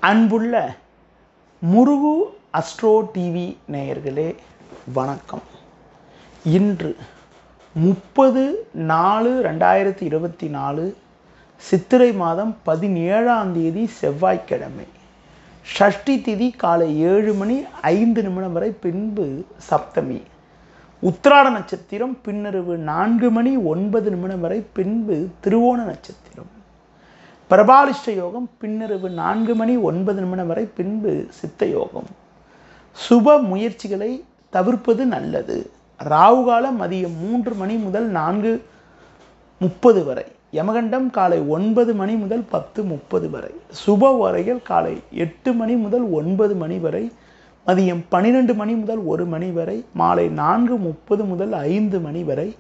அன்புள்ள முருகு astro TV நேயர்களே வணக்கம். இன்று 30/4/2024 சித்திரை மாதம் 17ஆம் தேதி செவ்வாய்க்கிழமை. ஷஷ்டி திதி காலை 7:05 வரை, பின்பு சப்தமி. உத்திராட நட்சத்திரம் பின்னரவு 4:09 வரை, பின்பு திருவோண நட்சத்திரம். பிரபாலிஷ்ட யோகம் பின்னரவு 4:09 வரை, பின்பு சித்த யோகம். சுப முயற்சிகளை தவிர்ப்பது நல்லது. ராவுகால மதியம் 3 மணி முதல் 4:30 வரை, யமகண்டம் காலை 9 மணி முதல் 10:30 வரை, சுப வரைகள் காலை 8 மணி முதல் 9 மணி வரை, மதியம் 12 மணி முதல் 1 மணி வரை, மாலை 4:30 முதல் 5 மணி வரை,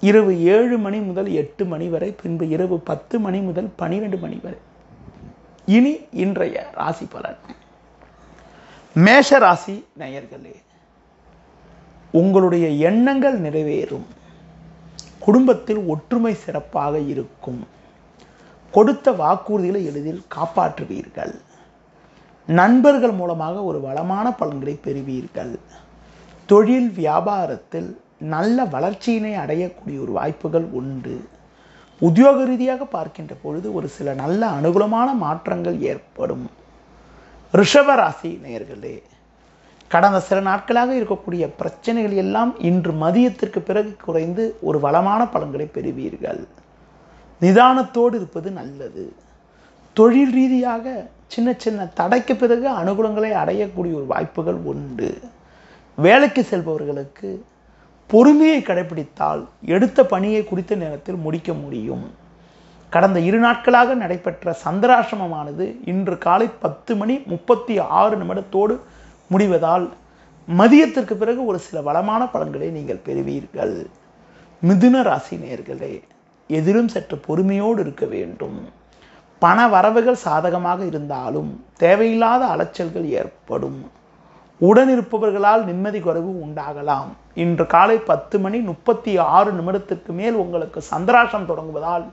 இரவு 7 மணி முதல் 8 மணி வரை, பின்பு இரவு 10 மணி முதல் 12 மணி வரை. இனி இன்றைய ராசி பலன். மேஷ ராசி நேயர்களே, உங்களுடைய எண்ணங்கள் நிறைவேறும். குடும்பத்தில் ஒற்றுமை சிறப்பாக இருக்கும். கொடுத்த வாக்குறுதிகளை எளிதில் காப்பாற்றுவீர்கள். நண்பர்கள் மூலமாக ஒரு வளமான பலன்களை பெறுவீர்கள். தொழில் வியாபாரத்தில் நல்ல வளர்ச்சியினை அடையக்கூடிய ஒரு வாய்ப்புகள் உண்டு. உத்தியோக ரீதியாக பார்க்கின்ற பொழுது ஒரு சில நல்ல அனுகூலமான மாற்றங்கள் ஏற்படும். ரிஷப ராசி நேயர்களே, கடந்த சில நாட்களாக இருக்கக்கூடிய பிரச்சனைகள் எல்லாம் இன்று மதியத்திற்கு பிறகு குறைந்து ஒரு வளமான பலன்களை பெறுவீர்கள். நிதானத்தோடு இருப்பது நல்லது. தொழில் ரீதியாக சின்ன சின்ன தடைக்கு பிறகு அனுகூலங்களை அடையக்கூடிய ஒரு வாய்ப்புகள் உண்டு. வேலைக்கு செல்பவர்களுக்கு பொறுமையை கடைபிடித்தால் எடுத்த பணியை குறித்த நேரத்தில் முடிக்க முடியும். கடந்த 2 நாட்களாக நடைபெற்ற சந்திராசிரமமானது இன்று காலை 10:36 முடிவதால் மதியத்திற்கு பிறகு ஒரு சில வளமான பலன்களை நீங்கள் பெறுவீர்கள். மிதுன ராசி நேயர்களே, எதிலும் சற்று பொறுமையோடு இருக்க வேண்டும். பண வரவுகள் சாதகமாக இருந்தாலும் தேவையில்லாத அலைச்சல்கள் ஏற்படும். உடனிருப்பவர்களால் நிம்மதி குறைவு உண்டாகலாம். இன்று காலை 10:36 மேல் உங்களுக்கு சந்திராஷ்டம் தொடங்குவதால்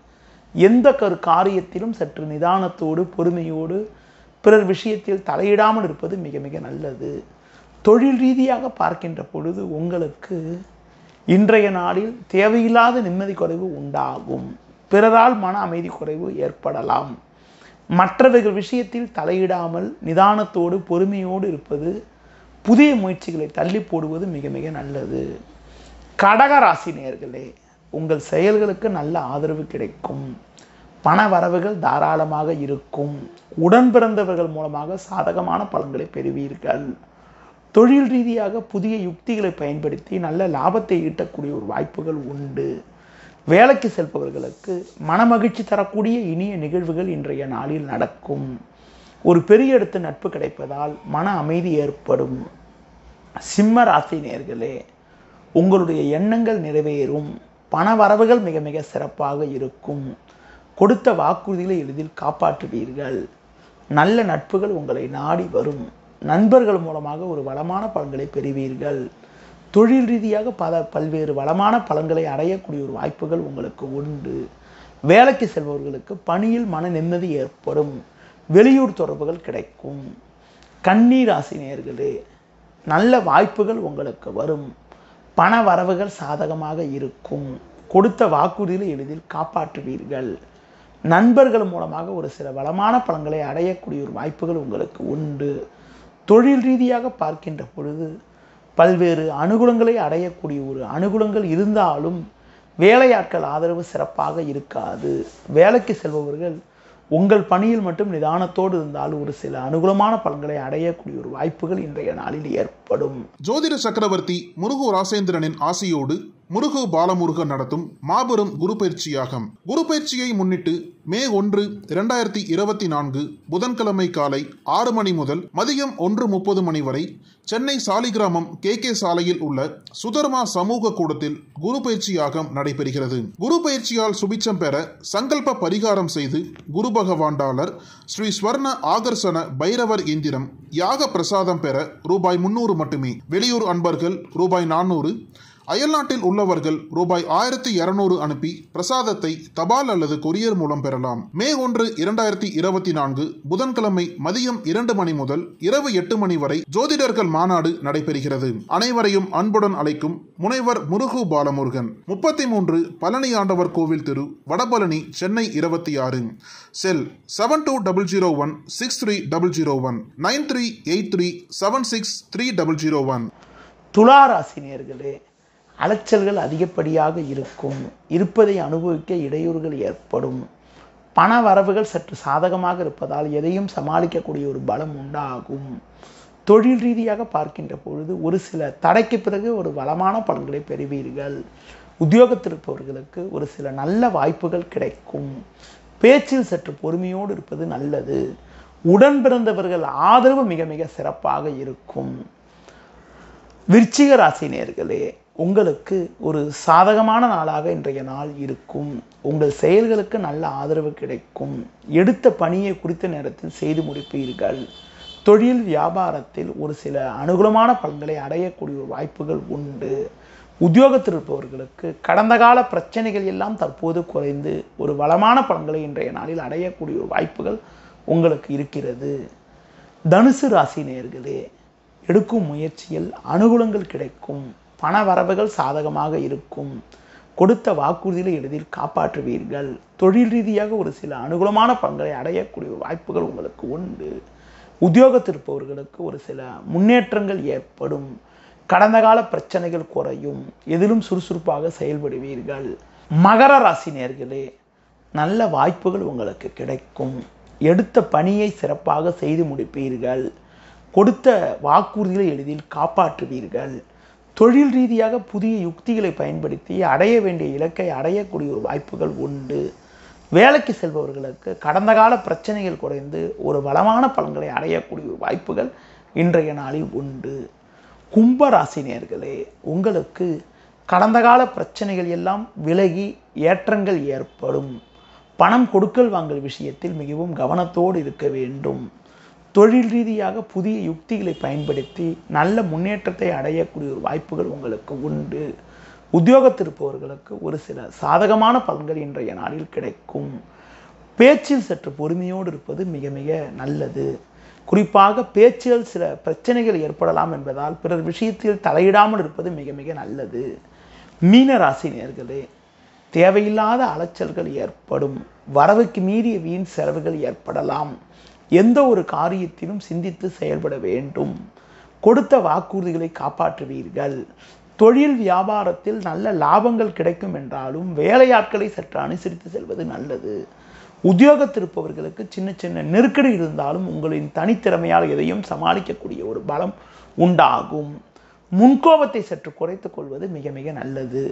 எந்த காரியத்திலும் சற்று நிதானத்தோடு பொறுமையோடு பிறர் விஷயத்தில் தலையிடாமல் இருப்பது மிக மிக நல்லது. தொழில் ரீதியாக பார்க்கின்ற பொழுது உங்களுக்கு இன்றைய நாளில் தேவையில்லாத நிம்மதி குறைவு உண்டாகும். பிறரால் மன அமைதி குறைவு ஏற்படலாம். மற்றவர்கள் விஷயத்தில் தலையிடாமல் நிதானத்தோடு பொறுமையோடு இருப்பது, புதிய முயற்சிகளை தள்ளி போடுவது மிக மிக நல்லது. கடக ராசி நேயர்களே, உங்கள் செயல்களுக்கு நல்ல ஆதரவு கிடைக்கும். பண வரவுகள் தாராளமாக இருக்கும். உடன் பிறந்தவர்கள் மூலமாக சாதகமான பலன்களை பெறுவீர்கள். தொழில் ரீதியாக புதிய யுக்திகளை பயன்படுத்தி நல்ல லாபத்தை ஈட்டக்கூடிய ஒரு வாய்ப்புகள் உண்டு. வேலைக்கு செல்பவர்களுக்கு மனமகிழ்ச்சி தரக்கூடிய இனிய நிகழ்வுகள் இன்றைய நாளில் நடக்கும். ஒரு பெரிய இடத்து நட்பு கிடைப்பதால் மன அமைதி ஏற்படும். சிம்ம ராசி நேயர்களே, உங்களுடைய எண்ணங்கள் நிறைவேறும். பண வரவுகள் மிக மிக சிறப்பாக இருக்கும். கொடுத்த வாக்குறுதிகளை எளிதில் காப்பாற்றுவீர்கள். நல்ல நட்புகள் உங்களை நாடி வரும். நண்பர்கள் மூலமாக ஒரு வளமான பலன்களை பெறுவீர்கள். தொழில் ரீதியாக பல்வேறு வளமான பலன்களை அடையக்கூடிய ஒரு வாய்ப்புகள் உங்களுக்கு உண்டு. வேலைக்கு செல்பவர்களுக்கு பணியில் மன நிம்மதி ஏற்படும். வெளியூர் தொடர்புகள் கிடைக்கும். கன்னி ராசி நேயர்களே, நல்ல வாய்ப்புகள் உங்களுக்கு வரும். பண வரவுகள் சாதகமாக இருக்கும். கொடுத்த வாக்குறுதிகளை எளிதில் காப்பாற்றுவீர்கள். நண்பர்கள் மூலமாக ஒரு சில வளமான பலன்களை அடையக்கூடிய ஒரு வாய்ப்புகள் உங்களுக்கு உண்டு. தொழில் ரீதியாக பார்க்கின்ற பொழுது பல்வேறு அனுகூலங்களை அடையக்கூடிய ஒரு அனுகூலங்கள் இருந்தாலும் வேலையாட்கள் ஆதரவு சிறப்பாக இருக்காது. வேலைக்கு செல்பவர்கள் உங்கள் பணியில் மட்டும் நிதானத்தோடு இருந்தால் ஒரு சில அனுகூலமான பலன்களை அடையக்கூடிய ஒரு வாய்ப்புகள் இன்றைய நாளில் ஏற்படும். ஜோதிட சக்கரவர்த்தி முருகு ராசேந்திரனின் ஆசியோடு முருகு பாலமுருகன் நடத்தும் மாபெரும் குரு பயிற்சியாகும். குரு பயிற்சியை முன்னிட்டு மே 1, 2024 புதன்கிழமை காலை 6 மணி முதல் மதியம் 1:30 வரை சென்னை சாலிகிராமம் KK சாலையில் உள்ள சுதர்மா சமூக கூடத்தில் குரு பயிற்சியாகம் நடைபெறுகிறது. குரு பயிற்சியால் சுபிச்சம் பெற சங்கல்ப பரிகாரம் செய்து குரு பகவாண்டாளர் ஸ்ரீ ஸ்வர்ண ஆகர்ஷண பைரவர் எந்திரம் யாக பிரசாதம் பெற ரூபாய் 300 மட்டுமே. வெளியூர் அன்பர்கள் ரூபாய் 400, அயல்நாட்டில் உள்ளவர்கள் ரூபாய் 1200 அனுப்பி பிரசாதத்தை தபால் அல்லது கொரியர் மூலம் பெறலாம். மே 1, 2024 புதன்கிழமை மதியம் 2 மணி முதல் இரவு 8 மணி வரை ஜோதிடர்கள் மாநாடு நடைபெறுகிறது. அனைவரையும் அன்புடன் அழைக்கும் முனைவர் முருகு பாலமுருகன். 33 பழனி ஆண்டவர் கோவில் தெரு, வடபழனி, சென்னை 26. செல் 7200163001 9383763001. துலா ராசி நேயர்களே, அலைச்சல்கள் அதிகப்படியாக இருக்கும். இருப்பதை அனுபவிக்க இடையூறுகள் ஏற்படும். பண வரவுகள் சற்று சாதகமாக இருப்பதால் எதையும் சமாளிக்கக்கூடிய ஒரு பலம் உண்டாகும். தொழில் ரீதியாக பார்க்கின்ற பொழுது ஒரு சில தடைக்கு பிறகு ஒரு வளமான பலன்களை பெறுவீர்கள். உத்தியோகத்தில் இருப்பவர்களுக்கு ஒரு சில நல்ல வாய்ப்புகள் கிடைக்கும். பேச்சில் சற்று பொறுமையோடு இருப்பது நல்லது. உடன் பிறந்தவர்கள் ஆதரவு மிக மிக சிறப்பாக இருக்கும். விருச்சிக ராசி நேயர்களே, உங்களுக்கு ஒரு சாதகமான நாளாக இன்றைய நாள் இருக்கும். உங்கள் செயல்களுக்கு நல்ல ஆதரவு கிடைக்கும். எடுத்த பணியை குறித்த நேரத்தில் செய்து முடிப்பீர்கள். தொழில் வியாபாரத்தில் ஒரு சில அனுகூலமான பலன்களை அடையக்கூடிய வாய்ப்புகள் உண்டு. உத்தியோகத்தில் இருப்பவர்களுக்கு கடந்த கால பிரச்சனைகள் எல்லாம் தற்போது குறைந்து ஒரு வளமான பலன்களை இன்றைய நாளில் அடையக்கூடிய வாய்ப்புகள் உங்களுக்கு இருக்கிறது. தனுசு ராசி நேயர்களே, எடுக்கும் முயற்சியில் அனுகூலங்கள் கிடைக்கும். பண வரவுகள் சாதகமாக இருக்கும். கொடுத்த வாக்குறுதிகளை எளிதில் காப்பாற்றுவீர்கள். தொழில் ரீதியாக ஒரு சில அனுகூலமான பலன்களை அடையக்கூடிய வாய்ப்புகள் உங்களுக்கு உண்டு. உத்தியோகத்தில் இருப்பவர்களுக்கு ஒரு சில முன்னேற்றங்கள் ஏற்படும். கடந்த கால பிரச்சனைகள் குறையும். எதிலும் சுறுசுறுப்பாக செயல்படுவீர்கள். மகர ராசி நேயர்களே, நல்ல வாய்ப்புகள் உங்களுக்கு கிடைக்கும். எடுத்த பணியை சிறப்பாக செய்து முடிப்பீர்கள். கொடுத்த வாக்குறுதிகளை எளிதில் காப்பாற்றுவீர்கள். தொழில் ரீதியாக புதிய யுக்திகளை பயன்படுத்தி அடைய வேண்டிய இலக்கை அடையக்கூடிய ஒரு வாய்ப்புகள் உண்டு. வேலைக்கு செல்பவர்களுக்கு கடந்த கால பிரச்சனைகள் குறைந்து ஒரு வளமான பலன்களை அடையக்கூடிய ஒரு வாய்ப்புகள் இன்றைய நாளில் உண்டு. கும்ப ராசி நேயர்களே, உங்களுக்கு கடந்த கால பிரச்சனைகள் எல்லாம் விலகி ஏற்றங்கள் ஏற்படும். பணம் கொடுக்கல் வாங்கல் விஷயத்தில் மிகவும் கவனத்தோடு இருக்க வேண்டும். தொழில் ரீதியாக புதிய யுக்திகளை பயன்படுத்தி நல்ல முன்னேற்றத்தை அடையக்கூடிய ஒரு வாய்ப்புகள் உங்களுக்கு உண்டு. உத்தியோகத்தில் இருப்பவர்களுக்கு ஒரு சில சாதகமான பலன்கள் இன்றைய நாளில் கிடைக்கும். பேச்சில் சற்று பொறுமையோடு இருப்பது மிக மிக நல்லது. குறிப்பாக பேச்சில் சில பிரச்சனைகள் ஏற்படலாம் என்பதால் பிறர் விஷயத்தில் தலையிடாமல் இருப்பது மிக மிக நல்லது. மீன ராசி நேயர்களே, தேவையில்லாத அலைச்சல்கள் ஏற்படும். வரவுக்கு மீறிய வீண் செலவுகள் ஏற்படலாம். எந்த ஒரு காரியத்திலும் சிந்தித்து செயல்பட வேண்டும். கொடுத்த வாக்குறுதிகளை காப்பாற்றுவீர்கள். தொழில் வியாபாரத்தில் நல்ல லாபங்கள் கிடைக்கும் என்றாலும் வேலையாட்களை சற்று அனுசரித்து செல்வது நல்லது. உத்தியோகத்தில் இருப்பவர்களுக்கு சின்ன சின்ன நெருக்கடி இருந்தாலும் உங்களின் தனித்திறமையால் எதையும் சமாளிக்கக்கூடிய ஒரு பலம் உண்டாகும். முன்கோபத்தை சற்று குறைத்துக் கொள்வது மிக மிக நல்லது.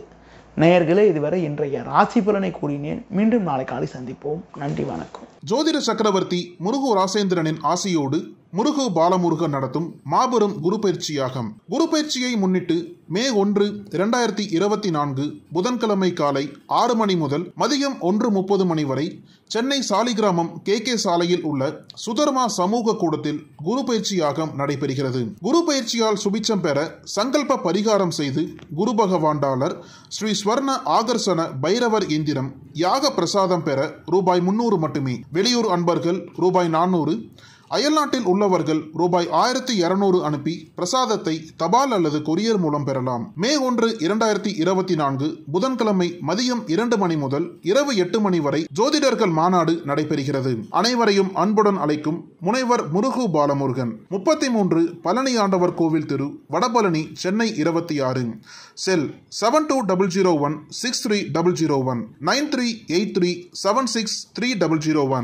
நேயர்களே, இதுவரை இன்றைய ராசி பலனை கூறினேன். மீண்டும் நாளை காலை சந்திப்போம். நன்றி, வணக்கம். ஜோதிட சக்கரவர்த்தி முருகு ராசேந்திரனின் ஆசியோடு முருகு பாலமுருகன் நடத்தும் மாபெரும் குரு பயிற்சியாகும். குரு பயிற்சியை முன்னிட்டு மே 1, 2024 புதன்கிழமை காலை 6 மணி முதல் மதியம் 1:30 மணி வரை சென்னை சாலிகிராமம் KK சாலையில் உள்ள சுதர்மா சமூக கூடத்தில் குரு பயிற்சியாகம் நடைபெறுகிறது. குரு பயிற்சியால் சுபிச்சம் பெற சங்கல்ப பரிகாரம் செய்து குரு பகவாண்டாளர் ஸ்ரீ ஸ்வர்ண ஆகர்ஷண பைரவர் எந்திரம் யாக பிரசாதம் பெற ரூபாய் 300 மட்டுமே. வெளியூர் அன்பர்கள் ரூபாய் 400, அயல்நாட்டில் உள்ளவர்கள் ரூபாய் 1200 அனுப்பி பிரசாதத்தை தபால் அல்லது கொரியர் மூலம் பெறலாம். மே 1, 2024 புதன்கிழமை மதியம் 2 மணி முதல் இரவு 8 மணி வரை ஜோதிடர்கள் மாநாடு நடைபெறுகிறது. அனைவரையும் அன்புடன் அழைக்கும் முனைவர் முருகு பாலமுருகன். 33 பழனி ஆண்டவர் கோவில் தெரு, வடபழனி, சென்னை 26. செல் 7200163001 9383763001.